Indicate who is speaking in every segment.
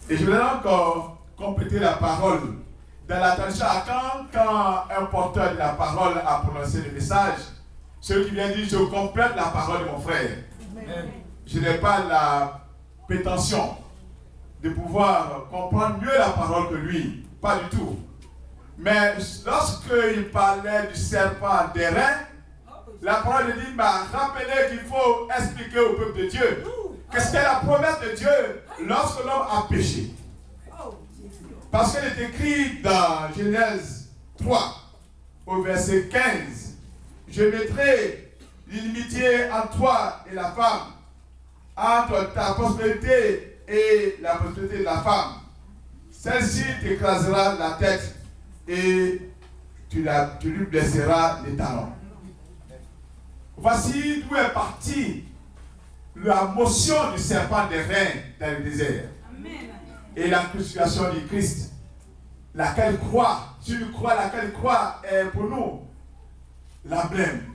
Speaker 1: Et je voudrais encore compléter la parole. Dans la tradition, quand un porteur de la parole a prononcé le message, celui qui vient dire, je complète la parole de mon frère. Amen. Je n'ai pas la prétention de pouvoir comprendre mieux la parole que lui. Pas du tout. Mais lorsqu'il parlait du serpent d'airain, la parole dit, rappelez qu'il faut expliquer au peuple de Dieu que c'était la promesse de Dieu lorsque l'homme a péché. Parce qu'il est écrit dans Genèse 3, au verset 15, je mettrai l'inimitié entre toi et la femme, entre ta postérité et la postérité de la femme. Celle-ci t'écrasera la tête et tu lui blesseras les talons. Voici d'où est partie la motion du serpent d'airain dans le désert. Amen. Et la crucifixion du Christ, laquelle croit, si nous croit, laquelle croit est pour nous l'emblème,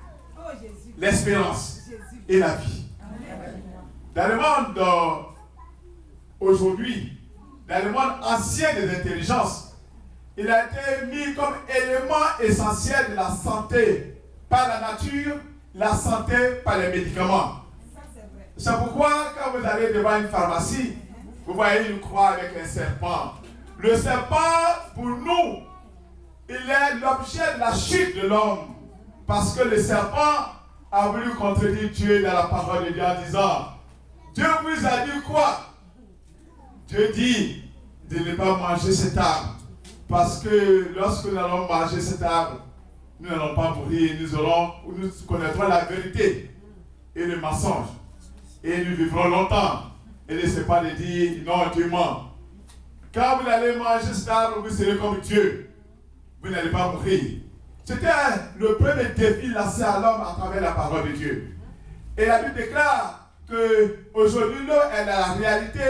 Speaker 1: l'espérance et la vie. Amen. Dans le monde aujourd'hui, dans le monde ancien des intelligences, il a été mis comme élément essentiel de la santé par la nature, la santé par les médicaments. C'est pourquoi quand vous allez devant une pharmacie, vous voyez une croix avec un serpent. Le serpent, pour nous, il est l'objet de la chute de l'homme. Parce que le serpent a voulu contredire Dieu dans la parole de Dieu en disant, Dieu vous a dit quoi? Dieu dit de ne pas manger cet arbre. Parce que lorsque nous allons manger cet arbre, nous n'allons pas mourir, nous connaîtrons la vérité et le mensonge. Et nous vivrons longtemps. Et laissez pas de dire, non, Dieu ment. Quand vous allez manger cet arbre, vous serez comme Dieu. Vous n'allez pas mourir. C'était le premier défi lancé à l'homme à travers la parole de Dieu. Et la Bible déclare qu'aujourd'hui, l'homme est dans la réalité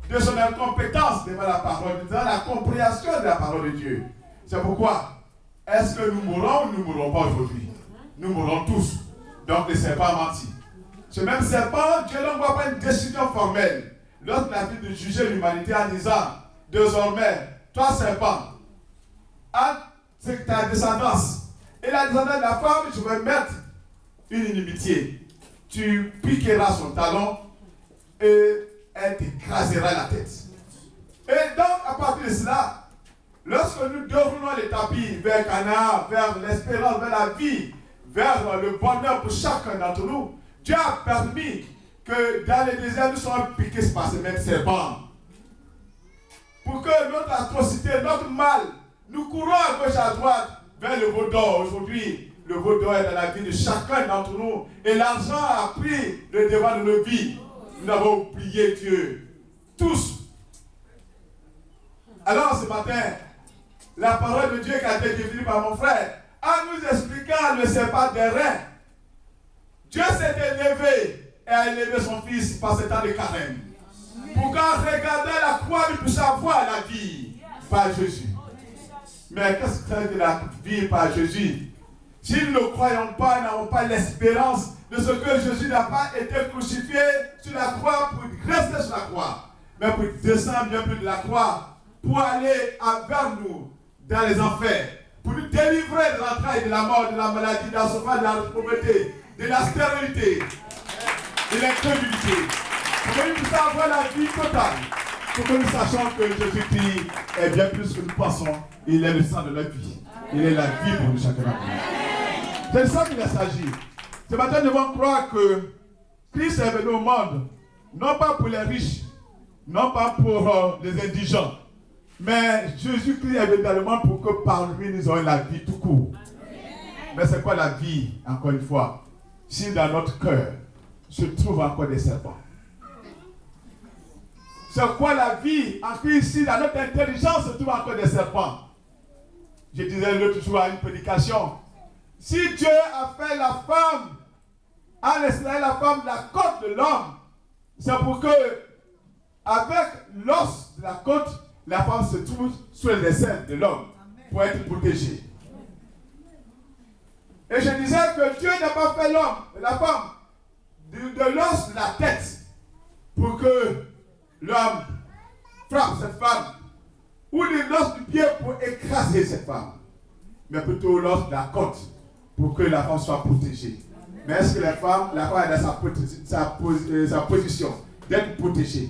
Speaker 1: de son incompétence devant la parole, devant la compréhension de la parole de Dieu. C'est pourquoi, est-ce que nous mourrons ou nous ne mourrons pas aujourd'hui? Nous mourrons tous. Donc le serpent a menti. Ce même serpent, Dieu n'envoie pas une décision formelle lorsqu'il a dit de juger l'humanité en disant, désormais, toi serpent, c'est ta descendance. Et la descendance de la femme, je vais mettre une inimitié. Tu piqueras son talon et elle t'écrasera la tête. Et donc, à partir de cela, lorsque nous déroulons les tapis vers Canaan, vers l'espérance, vers la vie, vers le bonheur pour chacun d'entre nous, Dieu a permis que dans les déserts, nous soyons piqués par ce même serpent. Pour que notre atrocité, notre mal, nous courons à gauche à droite vers le veau d'or. Aujourd'hui, le veau d'or est dans la vie de chacun d'entre nous. Et l'argent a pris le devant de nos vies. Nous avons oublié Dieu. Tous. Alors ce matin, la parole de Dieu qui a été définie par mon frère, en nous expliquant le serpent d'airain, Dieu s'était levé et a élevé son fils par ce temps de carême. Pour qu'en regardant la croix, nous puissions avoir la vie par Jésus. Mais qu'est-ce que c'est de la vie par Jésus? Si nous ne croyons pas, nous n'avons pas l'espérance de ce que Jésus n'a pas été crucifié sur la croix pour rester sur la croix, mais pour descendre bien plus de la croix, pour aller vers nous dans les enfers, pour nous délivrer de l'entraille de la mort, de la maladie, de la souffrance, de la pauvreté, de la stérilité, de l'incrédulité, pour que nous puissions avoir la vie totale, pour que nous sachions que Jésus-Christ est bien plus que nous pensons. Il est le sang de notre vie. Il est la vie pour nous chacun d'entre nous. C'est de ça qu'il s'agit. Ce matin, nous devons croire que Christ est venu au monde, non pas pour les riches, non pas pour les indigents, mais Jésus-Christ est venu dans le monde pour que par lui nous ayons la vie tout court. Mais c'est quoi la vie, encore une fois, si dans notre cœur se trouvent encore des serpents? C'est quoi la vie en Christ si dans notre intelligence se trouvent encore des serpents? Je disais l'autre jour à une prédication, si Dieu a fait la femme, a extrait la femme de la côte de l'homme, c'est pour que, avec l'os de la côte, la femme se trouve sur les aisselles de l'homme pour être protégée. Et je disais que Dieu n'a pas fait l'homme, la femme, de l'os de la tête, pour que l'homme frappe cette femme, ou il lance du pied pour écraser cette femme, mais plutôt lance la côte pour que la femme soit protégée. Mais est-ce que la femme est dans sa position d'être protégée,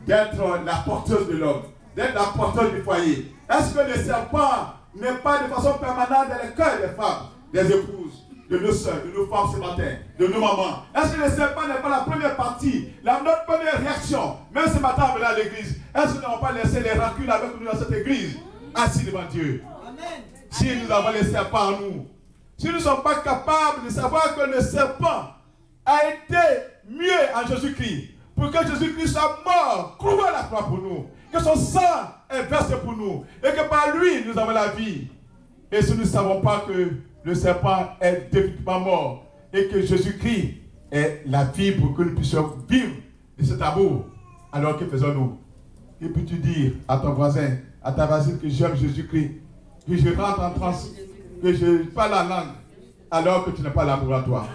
Speaker 1: d'être la porteuse de l'homme, d'être la porteuse du foyer? Est-ce que le serpent n'est pas de façon permanente dans le cœur des femmes, des épouses, de nos soeurs, de nos femmes ce matin, de nos mamans? Est-ce que le serpent n'est pas la première partie, notre première réaction, même ce matin en venant à l'église? Est-ce que nous n'avons pas laissé les rancunes avec nous dans cette église, assis devant Dieu? Amen. Si nous avons les serpents en nous, si nous ne sommes pas capables de savoir que le serpent a été mieux en Jésus-Christ, pour que Jésus-Christ soit mort, cloué à la croix pour nous, que son sang est versé pour nous, et que par lui nous avons la vie. Et si nous ne savons pas que le serpent est définitivement mort, et que Jésus-Christ est la vie pour que nous puissions vivre de cet amour, alors que faisons-nous? Et peux-tu dire à ton voisin, à ta voisine que j'aime Jésus-Christ, que je rentre en transe, que je parle la langue, alors que tu n'as pas l'amour à toi?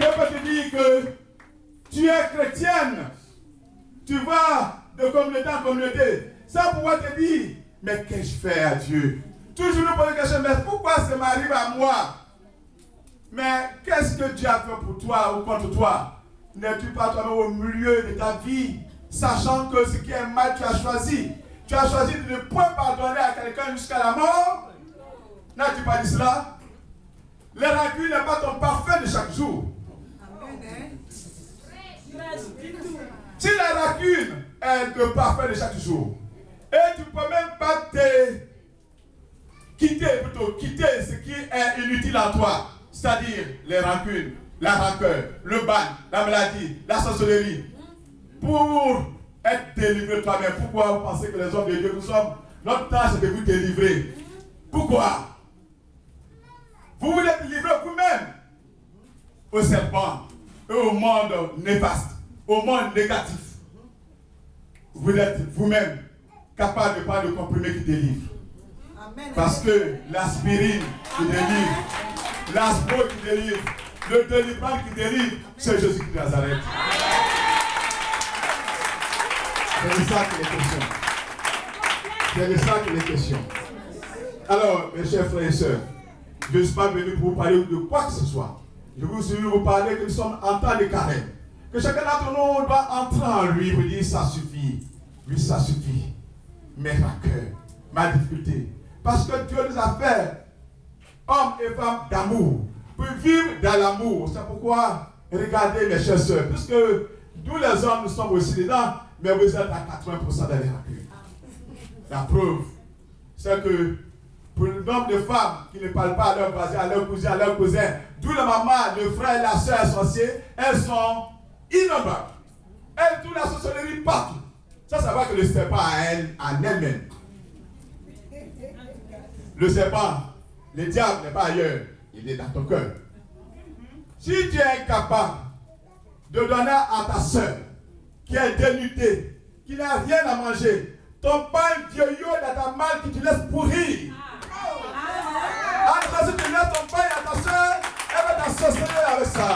Speaker 1: Je peux te dire que tu es chrétienne, tu vas de communauté en communauté, sans pouvoir te dire, mais qu'ai-je fait à Dieu? Toujours nous poser la question, mais pourquoi ça m'arrive à moi? Mais qu'est-ce que Dieu a fait pour toi ou contre toi? N'es-tu pas toi-même au milieu de ta vie, sachant que ce qui est mal, tu as choisi? Tu as choisi de ne point pardonner à quelqu'un jusqu'à la mort? N'as-tu pas dit cela? Les rancunes n'est pas ton parfum de chaque jour. Si la rancune est le parfum de chaque jour, et tu ne peux même pas quitter ce qui est inutile en toi, c'est-à-dire les rancunes, la rancœur, le ban, la maladie, la sorcellerie, pour être délivré toi-même. Pourquoi vous pensez que les hommes de Dieu nous sommes? Notre tâche c'est de vous délivrer. Pourquoi? Vous voulez délivrer vous-même au serpent et au monde néfaste, au monde négatif. Vous êtes vous-même capable de prendre le comprimé qui délivre. Amen. Parce que l'aspirine qui délivre, l'aspro qui délivre, le délivrant qui délivre, c'est Jésus de Nazareth. C'est de ça qu'il est question. C'est de ça qu'il est question. Alors, mes chers frères et sœurs, je ne suis pas venu pour vous parler de quoi que ce soit. Je veux vous parler que nous sommes en temps de carême. Que chacun d'entre nous doit entrer en lui pour dire ça suffit. Oui, ça suffit. Mes rancœurs, ma difficulté. Parce que Dieu nous a fait hommes et femmes d'amour. Pour vivre dans l'amour. C'est pourquoi, regardez mes chers sœurs, puisque nous les hommes, nous sommes aussi dedans, mais vous êtes à 80% dans les rancœurs. La preuve, c'est que pour le nombre de femmes qui ne parlent pas à leurs voisins, à leurs cousins, à leurs cousins, d'où la maman, le frère, la soeur associés, elles sont innombrables. Elles trouvent la sorcellerie partout. Ça va que le serpent en elle-même. Le serpent, le diable n'est pas ailleurs, il est dans ton cœur. Si tu es incapable de donner à ta soeur qui est dénudée, qui n'a rien à manger, ton pain vieillot dans ta malle qui te laisse pourrir. Alors, si tu laisses ton pain à ta soeur, elle va t'associer avec ça.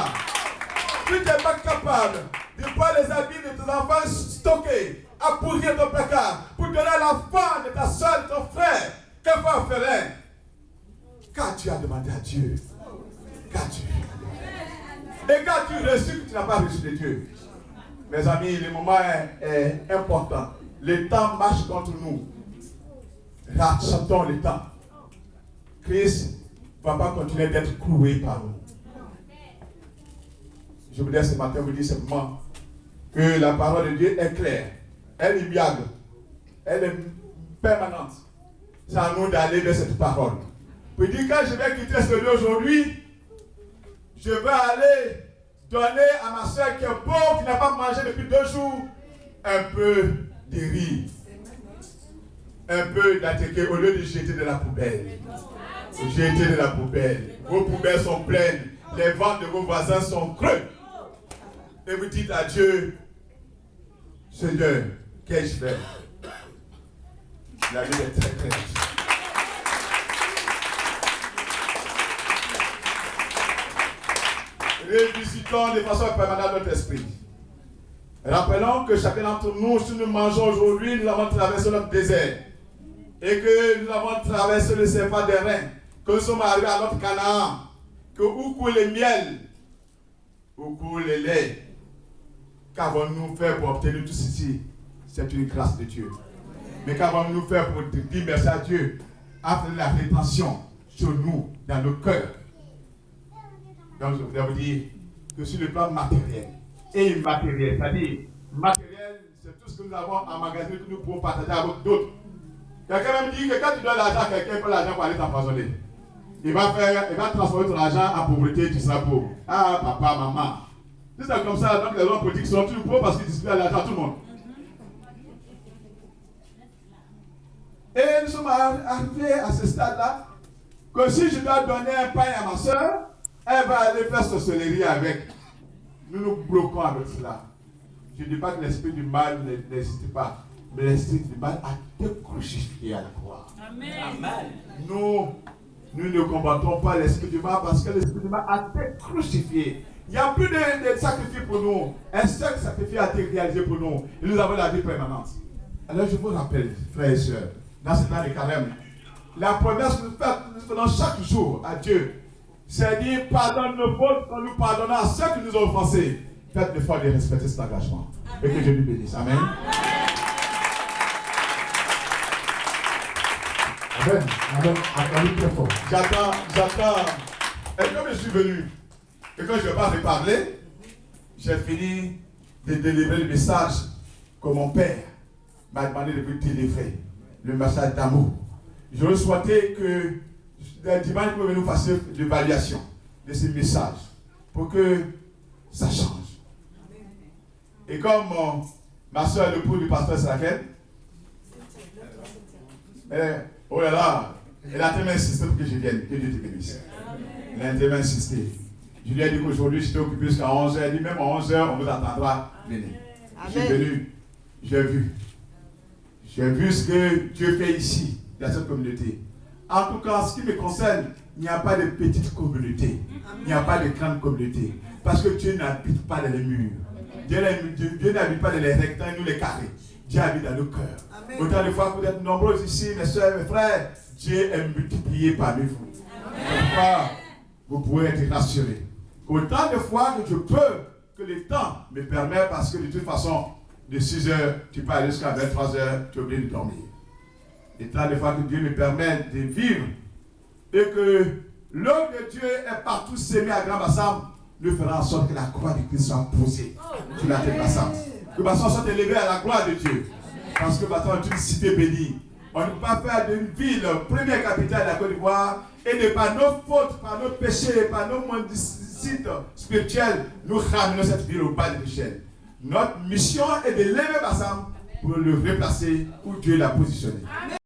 Speaker 1: Si tu n'es pas capable de prendre les habits de tes enfants stockés, à pourrir ton placard, pour donner à la femme de ta soeur, de ton frère, qu'elle va faire? Qu'as-tu à demander à Dieu? Qu'as-tu? Et quand tu reçus que tu n'as pas reçu de Dieu? Mes amis, le moment est important. Le temps marche contre nous. Rachetons le temps. Christ ne va pas continuer d'être cloué par nous. Je voudrais ce matin vous dire simplement que la parole de Dieu est claire. Elle est immuable. Elle est permanente. C'est à nous d'aller vers cette parole. Pour dire quand je vais quitter ce lieu aujourd'hui, je vais aller donner à ma soeur qui est pauvre, qui n'a pas mangé depuis 2 jours, un peu de riz. Un peu d'attaquer au lieu de jeter de la poubelle. Jeter de la poubelle. Vos poubelles sont pleines. Les ventres de vos voisins sont creux. Et vous dites à Dieu, Seigneur, qu'ai-je fait? La vie est très très riche. Revisitons de façon permanente notre esprit. Rappelons que chacun d'entre nous, si nous mangeons aujourd'hui, nous avons traversé notre désert. Et que nous avons traversé le serpent des reins. Que nous sommes arrivés à notre Canaan. Que où coule le miel, où coule le lait. Qu'avons-nous fait pour obtenir tout ceci? C'est une grâce de Dieu. Mais qu'avons-nous fait pour dire merci à Dieu? Après la rétention sur nous, dans nos cœurs. Donc je voudrais vous dire que sur le plan matériel et immatériel, c'est-à-dire matériel, c'est tout ce que nous avons emmagasiné que nous pouvons partager avec d'autres. Quelqu'un même dit que quand tu donnes l'argent à quelqu'un, il prend l'argent pour aller t'empoisonner. Il va transformer ton argent en pauvreté, tu seras pauvre. Ah, papa, maman. Si c'est comme ça, donc les hommes politiques sont toujours pauvres parce qu'ils distribuent l'argent à tout le monde. Et nous sommes arrivés à ce stade-là, que si je dois donner un pain à ma soeur, elle va aller faire sorcellerie avec. Nous nous bloquons avec cela. Je ne dis pas que l'esprit du mal n'existe pas, mais l'esprit du mal a été crucifié à la croix. Amen. Amen. Nous ne combattons pas l'esprit du mal parce que l'esprit du mal a été crucifié. Il n'y a plus de sacrifice pour nous. Un seul sacrifice a été réalisé pour nous. Et nous avons la vie permanente. Alors je vous rappelle, frères et sœurs, dans ce temps de carême, la promesse que nous faisons chaque jour à Dieu, c'est dire pardonne nos fautes quand nous pardonnons à ceux qui nous ont offensés. Faites l'effort de respecter cet engagement. Amen. Et que Dieu nous bénisse. Amen. Amen. Amen. Amen. Très fort. J'attends. Et comme je suis venu, et quand je ne vais pas reparler, j'ai fini de délivrer le message que mon père m'a demandé de vous délivrer. Le message d'amour. Je souhaitais que le dimanche, nous fassions l'évaluation de ce message pour que ça change. Et comme ma soeur, l'épouse du pasteur Sakel, oh là là, elle a tellement insisté pour que je vienne, que Dieu te bénisse. Elle a tellement insisté. Je lui ai dit qu'aujourd'hui, j'étais occupé jusqu'à 11h. Elle dit même à 11h, on vous attendra. Venez. Je suis venu, j'ai vu. J'ai vu ce que Dieu fait ici, dans cette communauté. En tout cas, en ce qui me concerne, il n'y a pas de petite communauté. Il n'y a pas de grande communauté. Parce que Dieu n'habite pas dans les murs. Dieu n'habite pas dans les rectangles ou les carrés. Dieu habite dans nos cœurs. Autant de fois que vous êtes nombreux ici, mes soeurs, mes frères, Dieu est multiplié parmi vous. Pourquoi vous pouvez être rassurés. Autant de fois que je peux, que le temps me permet, parce que de toute façon, de 6h, tu peux aller jusqu'à 23h, tu es obligé de dormir. Et tant de fois que Dieu me permet de vivre, et que l'homme de Dieu est partout sémé à Grand Bassam, nous ferons en sorte que la croix de Christ soit posée sur la tête de Bassam. Que Bassam soit élevé à la gloire de Dieu. Parce que Bassam est une cité bénie. On ne peut pas faire d'une ville, première capitale de la Côte d'Ivoire, et de par nos fautes, par nos péchés, par nos mendicites spirituels, nous ramenons cette ville au bas de l'échelle. Notre mission est de lever Bassam pour le replacer où Dieu l'a positionné. Amen.